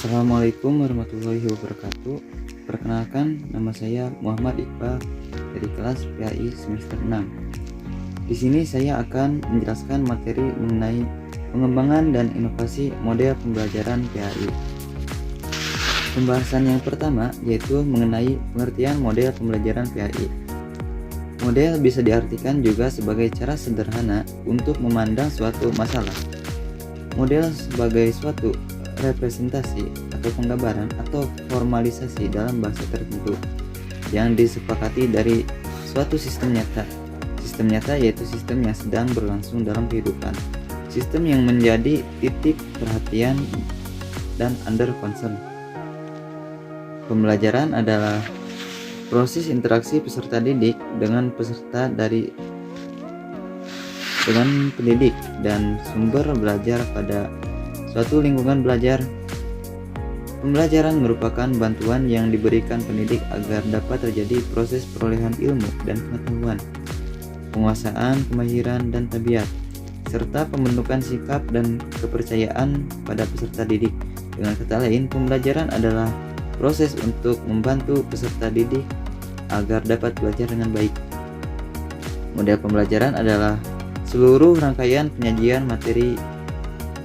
Assalamualaikum warahmatullahi wabarakatuh. Perkenalkan, nama saya Muhammad Iqbal dari kelas PAI semester 6. Di sini saya akan menjelaskan materi mengenai pengembangan dan inovasi model pembelajaran PAI. Pembahasan yang pertama yaitu mengenai pengertian model pembelajaran PAI. Model bisa diartikan juga sebagai cara sederhana untuk memandang suatu masalah. Model sebagai suatu representasi atau penggambaran atau formalisasi dalam bahasa tertentu yang disepakati dari suatu sistem nyata. Sistem nyata yaitu sistem yang sedang berlangsung dalam kehidupan, sistem yang menjadi titik perhatian dan under concern. Pembelajaran adalah proses interaksi peserta didik dengan pendidik dan sumber belajar pada suatu lingkungan belajar. Pembelajaran merupakan bantuan yang diberikan pendidik agar dapat terjadi proses perolehan ilmu dan pengetahuan, penguasaan, kemahiran, dan tabiat, serta pembentukan sikap dan kepercayaan pada peserta didik. Dengan kata lain, pembelajaran adalah proses untuk membantu peserta didik agar dapat belajar dengan baik. Model pembelajaran adalah seluruh rangkaian penyajian materi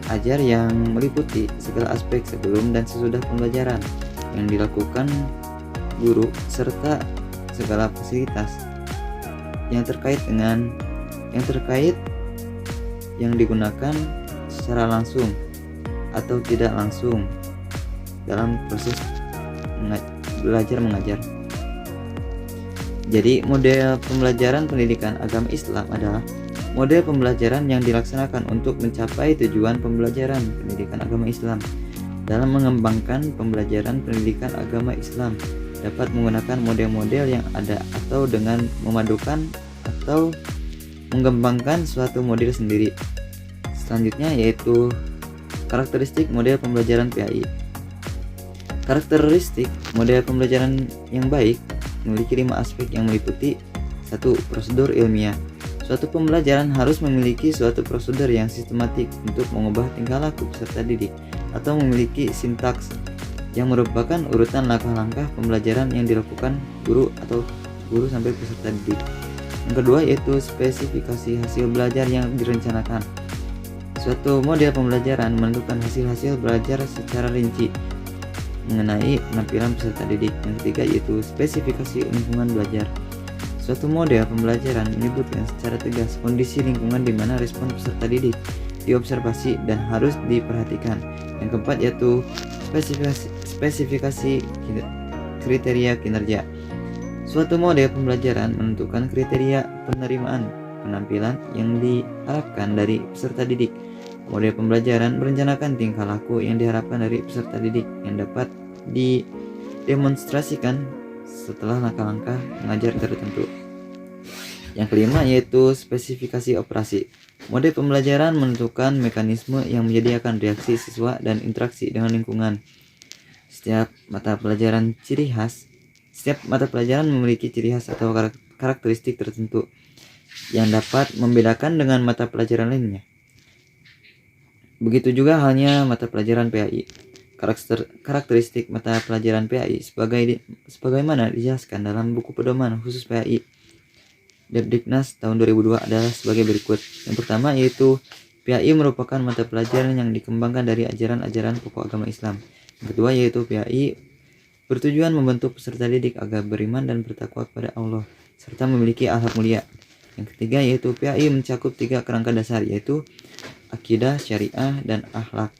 ajar yang meliputi segala aspek sebelum dan sesudah pembelajaran yang dilakukan guru serta segala fasilitas yang terkait yang digunakan secara langsung atau tidak langsung dalam proses belajar mengajar. Jadi, model pembelajaran pendidikan agama Islam adalah model pembelajaran yang dilaksanakan untuk mencapai tujuan pembelajaran pendidikan agama Islam. Dalam mengembangkan pembelajaran pendidikan agama Islam dapat menggunakan model-model yang ada atau dengan memadukan atau mengembangkan suatu model sendiri. Selanjutnya yaitu karakteristik model pembelajaran PAI. Karakteristik model pembelajaran yang baik memiliki 5 aspek yang meliputi 1. Prosedur ilmiah. Suatu pembelajaran harus memiliki suatu prosedur yang sistematik untuk mengubah tingkah laku peserta didik atau memiliki sintaks yang merupakan urutan langkah-langkah pembelajaran yang dilakukan guru sampai peserta didik. Yang kedua yaitu spesifikasi hasil belajar yang direncanakan. Suatu model pembelajaran menentukan hasil-hasil belajar secara rinci mengenai penampilan peserta didik. Yang ketiga yaitu spesifikasi lingkungan belajar. Suatu model pembelajaran menyebutkan secara tegas kondisi lingkungan di mana respon peserta didik diobservasi dan harus diperhatikan. Yang keempat yaitu spesifikasi kriteria kinerja. Suatu model pembelajaran menentukan kriteria penerimaan penampilan yang diharapkan dari peserta didik. Model pembelajaran merencanakan tingkah laku yang diharapkan dari peserta didik yang dapat didemonstrasikan setelah langkah-langkah mengajar tertentu. Yang kelima yaitu spesifikasi operasi. Model pembelajaran menentukan mekanisme yang menyediakan reaksi siswa dan interaksi dengan lingkungan. Setiap mata pelajaran memiliki ciri khas atau karakteristik tertentu yang dapat membedakan dengan mata pelajaran lainnya. Begitu juga halnya mata pelajaran PAI. Karakteristik mata pelajaran PAI sebagaimana dijelaskan dalam buku pedoman khusus PAI Depdiknas tahun 2002 adalah sebagai berikut. Yang pertama yaitu PAI merupakan mata pelajaran yang dikembangkan dari ajaran-ajaran pokok agama Islam. Yang kedua yaitu PAI bertujuan membentuk peserta didik agar beriman dan bertakwa kepada Allah serta memiliki akhlak mulia. Yang ketiga yaitu PAI mencakup 3 kerangka dasar yaitu akidah, syariah, dan akhlak.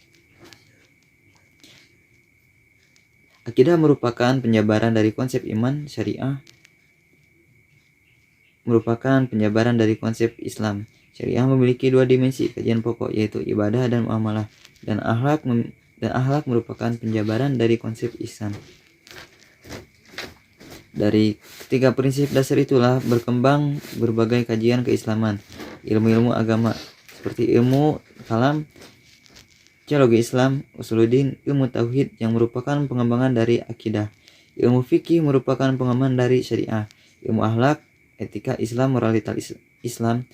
Akidah merupakan penjabaran dari konsep iman, syariah merupakan penjabaran dari konsep Islam. Syariah memiliki 2 dimensi kajian pokok yaitu ibadah dan muamalah, dan akhlak merupakan penjabaran dari konsep ihsan. Dari ketiga prinsip dasar itulah berkembang berbagai kajian keislaman, ilmu-ilmu agama seperti ilmu kalam, teologi Islam, usuluddin, ilmu tauhid yang merupakan pengembangan dari akidah. Ilmu fikih merupakan pengembangan dari syariah. Ilmu akhlak, etika Islam, moralitas Islam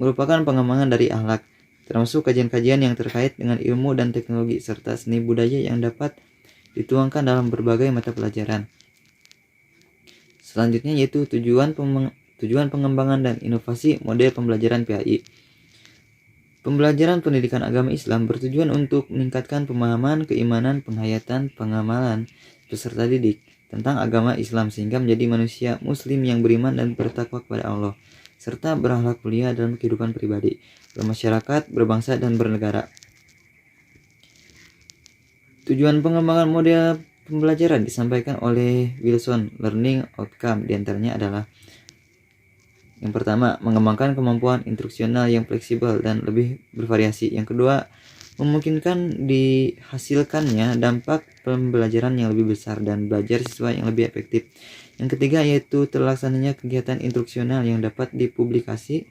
merupakan pengembangan dari akhlak. termasuk kajian-kajian yang terkait dengan ilmu dan teknologi serta seni budaya yang dapat dituangkan dalam berbagai mata pelajaran. Selanjutnya yaitu tujuan pengembangan dan inovasi model pembelajaran PAI. Pembelajaran pendidikan agama Islam bertujuan untuk meningkatkan pemahaman, keimanan, penghayatan, pengamalan peserta didik tentang agama Islam sehingga menjadi manusia muslim yang beriman dan bertakwa kepada Allah serta berakhlak mulia dalam kehidupan pribadi, bermasyarakat, berbangsa, dan bernegara. Tujuan pengembangan model pembelajaran disampaikan oleh Wilson Learning Outcome, diantaranya adalah yang pertama, mengembangkan kemampuan instruksional yang fleksibel dan lebih bervariasi. Yang kedua, memungkinkan dihasilkannya dampak pembelajaran yang lebih besar dan belajar siswa yang lebih efektif. Yang ketiga yaitu terlaksananya kegiatan instruksional yang dapat diduplikasi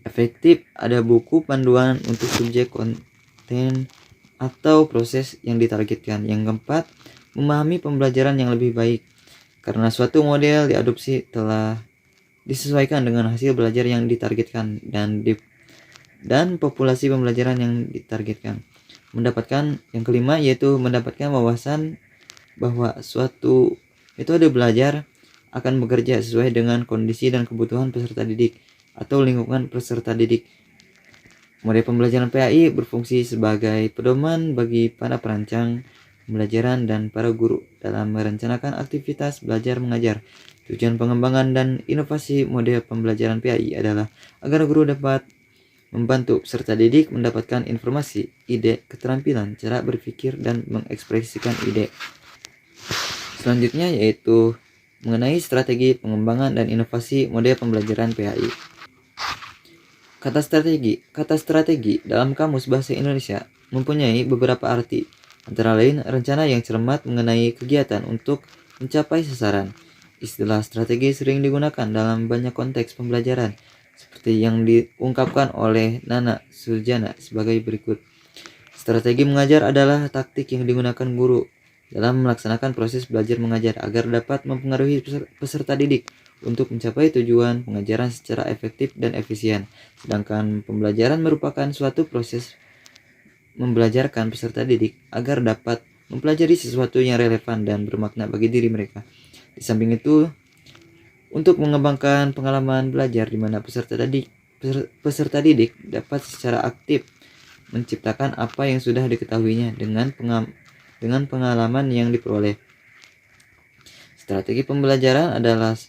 efektif. Ada buku panduan untuk subjek, konten, atau proses yang ditargetkan. Yang keempat, memahami pembelajaran yang lebih baik karena suatu model diadopsi telah disesuaikan dengan hasil belajar yang ditargetkan dan populasi pembelajaran yang ditargetkan. Yang kelima yaitu mendapatkan wawasan bahwa suatu metode belajar akan bekerja sesuai dengan kondisi dan kebutuhan peserta didik atau lingkungan peserta didik. Model pembelajaran PAI berfungsi sebagai pedoman bagi para perancang pembelajaran dan para guru dalam merencanakan aktivitas belajar mengajar. Tujuan pengembangan dan inovasi model pembelajaran PAI adalah agar guru dapat membantu peserta didik mendapatkan informasi, ide, keterampilan, cara berpikir, dan mengekspresikan ide. Selanjutnya yaitu mengenai strategi pengembangan dan inovasi model pembelajaran PAI. Kata strategi dalam Kamus Bahasa Indonesia mempunyai beberapa arti, antara lain rencana yang cermat mengenai kegiatan untuk mencapai sasaran. Istilah strategi sering digunakan dalam banyak konteks pembelajaran, seperti yang diungkapkan oleh Nana Surjana sebagai berikut. Strategi mengajar adalah taktik yang digunakan guru dalam melaksanakan proses belajar mengajar agar dapat mempengaruhi peserta didik untuk mencapai tujuan pengajaran secara efektif dan efisien. Sedangkan pembelajaran merupakan suatu proses membelajarkan peserta didik agar dapat mempelajari sesuatu yang relevan dan bermakna bagi diri mereka. Di samping itu, untuk mengembangkan pengalaman belajar di mana peserta didik dapat secara aktif menciptakan apa yang sudah diketahuinya dengan pengalaman yang diperoleh. Strategi pembelajaran adalah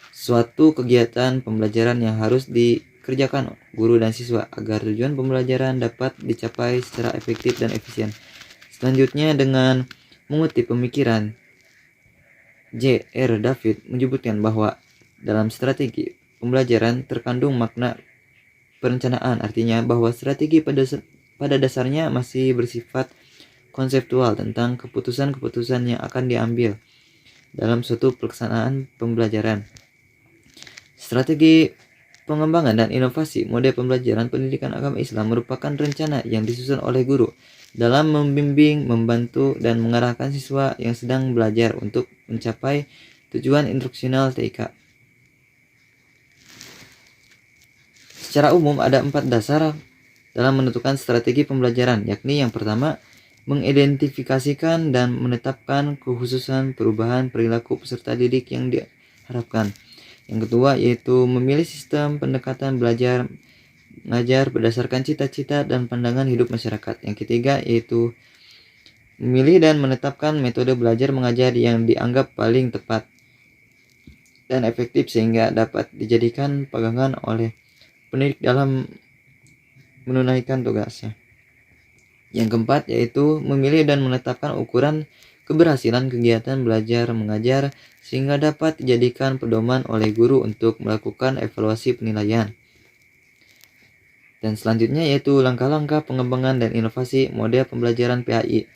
suatu kegiatan pembelajaran yang harus dikerjakan guru dan siswa agar tujuan pembelajaran dapat dicapai secara efektif dan efisien. Selanjutnya dengan mengutip pemikiran J.R. David menyebutkan bahwa dalam strategi pembelajaran terkandung makna perencanaan, artinya bahwa strategi pada dasarnya masih bersifat konseptual tentang keputusan-keputusan yang akan diambil dalam suatu pelaksanaan pembelajaran. Strategi pengembangan dan inovasi model pembelajaran pendidikan agama Islam merupakan rencana yang disusun oleh guru dalam membimbing, membantu, dan mengarahkan siswa yang sedang belajar untuk mencapai tujuan instruksional TIK. Secara umum ada 4 dasar dalam menentukan strategi pembelajaran, yakni yang pertama, mengidentifikasikan dan menetapkan kekhususan perubahan perilaku peserta didik yang diharapkan. Yang kedua yaitu memilih sistem pendekatan belajar mengajar berdasarkan cita-cita dan pandangan hidup masyarakat. Yang ketiga yaitu memilih dan menetapkan metode belajar mengajar yang dianggap paling tepat dan efektif sehingga dapat dijadikan pegangan oleh pendidik dalam menunaikan tugasnya. Yang keempat yaitu memilih dan menetapkan ukuran keberhasilan kegiatan belajar mengajar sehingga dapat dijadikan pedoman oleh guru untuk melakukan evaluasi penilaian. Dan selanjutnya yaitu langkah-langkah pengembangan dan inovasi model pembelajaran PAI.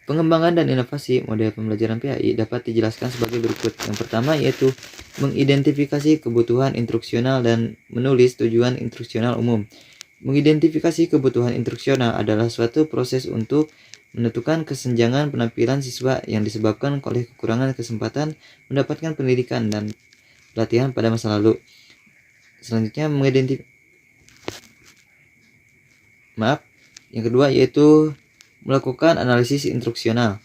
Pengembangan dan inovasi model pembelajaran PAI dapat dijelaskan sebagai berikut. Yang pertama yaitu mengidentifikasi kebutuhan instruksional dan menulis tujuan instruksional umum. Mengidentifikasi kebutuhan instruksional adalah suatu proses untuk menentukan kesenjangan penampilan siswa yang disebabkan oleh kekurangan kesempatan mendapatkan pendidikan dan pelatihan pada masa lalu. Selanjutnya yang kedua yaitu melakukan analisis instruksional.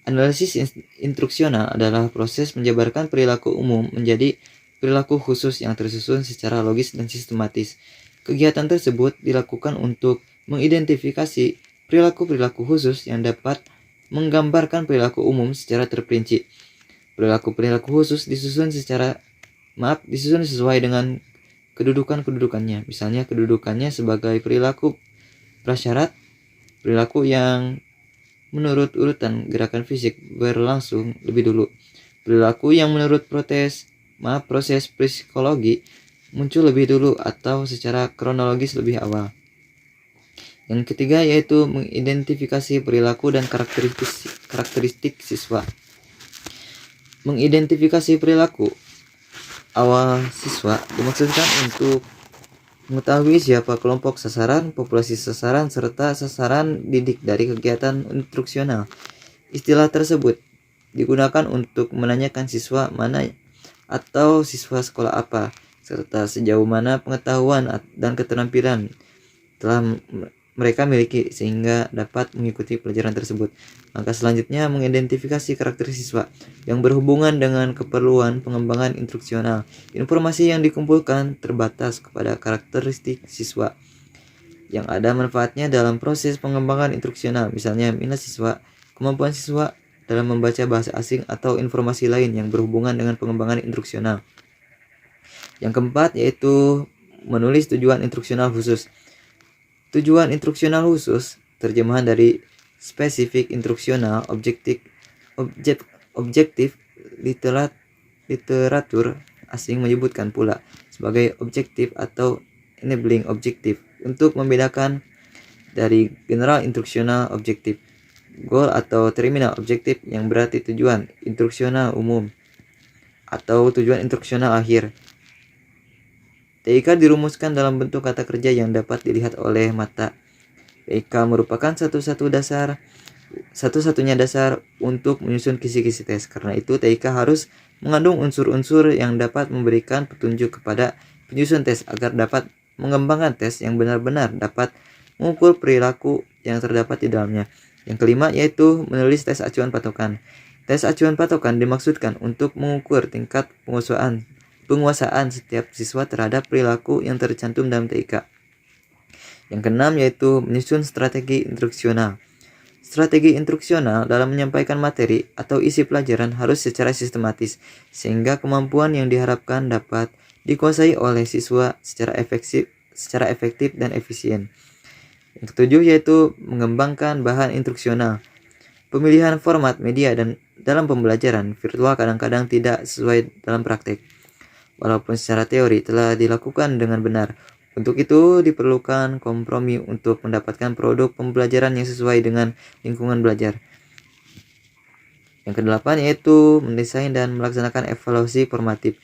Analisis instruksional adalah proses menjabarkan perilaku umum menjadi perilaku khusus yang tersusun secara logis dan sistematis. Kegiatan tersebut dilakukan untuk mengidentifikasi perilaku-perilaku khusus yang dapat menggambarkan perilaku umum secara terperinci. Perilaku-perilaku khusus disusun sesuai dengan kedudukannya. Misalnya kedudukannya sebagai perilaku prasyarat, perilaku yang menurut urutan gerakan fisik berlangsung lebih dulu. Perilaku yang menurut proses psikologi muncul lebih dulu atau secara kronologis lebih awal. Yang ketiga yaitu mengidentifikasi perilaku dan karakteristik siswa. Mengidentifikasi perilaku awal siswa dimaksudkan untuk mengetahui siapa kelompok sasaran, populasi sasaran, serta sasaran didik dari kegiatan instruksional. Istilah tersebut digunakan untuk menanyakan siswa mana atau siswa sekolah apa, serta sejauh mana pengetahuan dan keterampilan telah mereka miliki sehingga dapat mengikuti pelajaran tersebut. Langkah selanjutnya mengidentifikasi karakter siswa yang berhubungan dengan keperluan pengembangan instruksional. Informasi yang dikumpulkan terbatas kepada karakteristik siswa yang ada manfaatnya dalam proses pengembangan instruksional, misalnya minat siswa, kemampuan siswa dalam membaca bahasa asing atau informasi lain yang berhubungan dengan pengembangan instruksional. Yang keempat yaitu menulis tujuan instruksional khusus. Tujuan instruksional khusus, terjemahan dari spesifik instruksional, objektif literatur asing menyebutkan pula sebagai objektif atau enabling objektif untuk membedakan dari general instruksional objektif, goal atau terminal objektif yang berarti tujuan instruksional umum atau tujuan instruksional akhir. TIK dirumuskan dalam bentuk kata kerja yang dapat dilihat oleh mata. TIK merupakan satu-satunya dasar untuk menyusun kisi-kisi tes. Karena itu TIK harus mengandung unsur-unsur yang dapat memberikan petunjuk kepada penyusun tes agar dapat mengembangkan tes yang benar-benar dapat mengukur perilaku yang terdapat di dalamnya. Yang kelima yaitu menulis tes acuan patokan. Tes acuan patokan dimaksudkan untuk mengukur tingkat penguasaan setiap siswa terhadap perilaku yang tercantum dalam TIK. Yang keenam yaitu menyusun strategi instruksional. Strategi instruksional dalam menyampaikan materi atau isi pelajaran harus secara sistematis, sehingga kemampuan yang diharapkan dapat dikuasai oleh siswa secara efektif dan efisien. Yang ketujuh yaitu mengembangkan bahan instruksional. Pemilihan format media dan dalam pembelajaran virtual kadang-kadang tidak sesuai dalam praktek, walaupun secara teori telah dilakukan dengan benar. Untuk itu diperlukan kompromi untuk mendapatkan produk pembelajaran yang sesuai dengan lingkungan belajar. Yang kedelapan yaitu mendesain dan melaksanakan evaluasi formatif.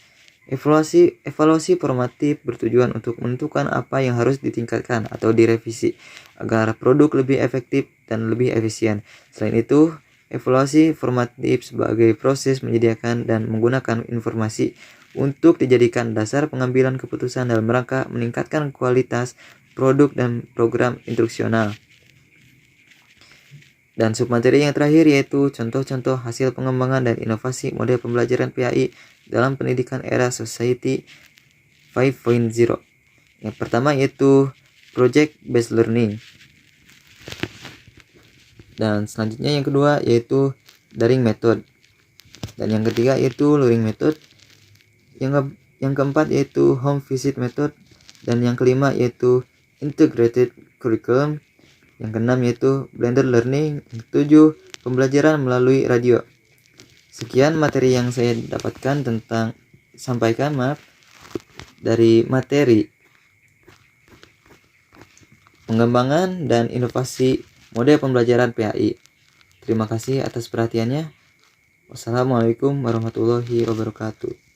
Evaluasi formatif bertujuan untuk menentukan apa yang harus ditingkatkan atau direvisi agar produk lebih efektif dan lebih efisien. Selain itu, evaluasi formatif sebagai proses menyediakan dan menggunakan informasi untuk dijadikan dasar pengambilan keputusan dalam rangka meningkatkan kualitas produk dan program instruksional. Dan submateri yang terakhir yaitu contoh-contoh hasil pengembangan dan inovasi model pembelajaran PAI dalam pendidikan era Society 5.0. Yang pertama yaitu Project Based Learning. Dan selanjutnya yang kedua yaitu Daring Method. Dan yang ketiga yaitu Luring Method. Yang keempat yaitu Home Visit Method. Dan yang kelima yaitu Integrated Curriculum. Yang keenam yaitu Blended Learning. Yang ketujuh pembelajaran melalui radio. Sekian materi yang saya dapatkan sampaikan dari materi pengembangan dan inovasi model pembelajaran PAI. Terima kasih atas perhatiannya. Wassalamualaikum warahmatullahi wabarakatuh.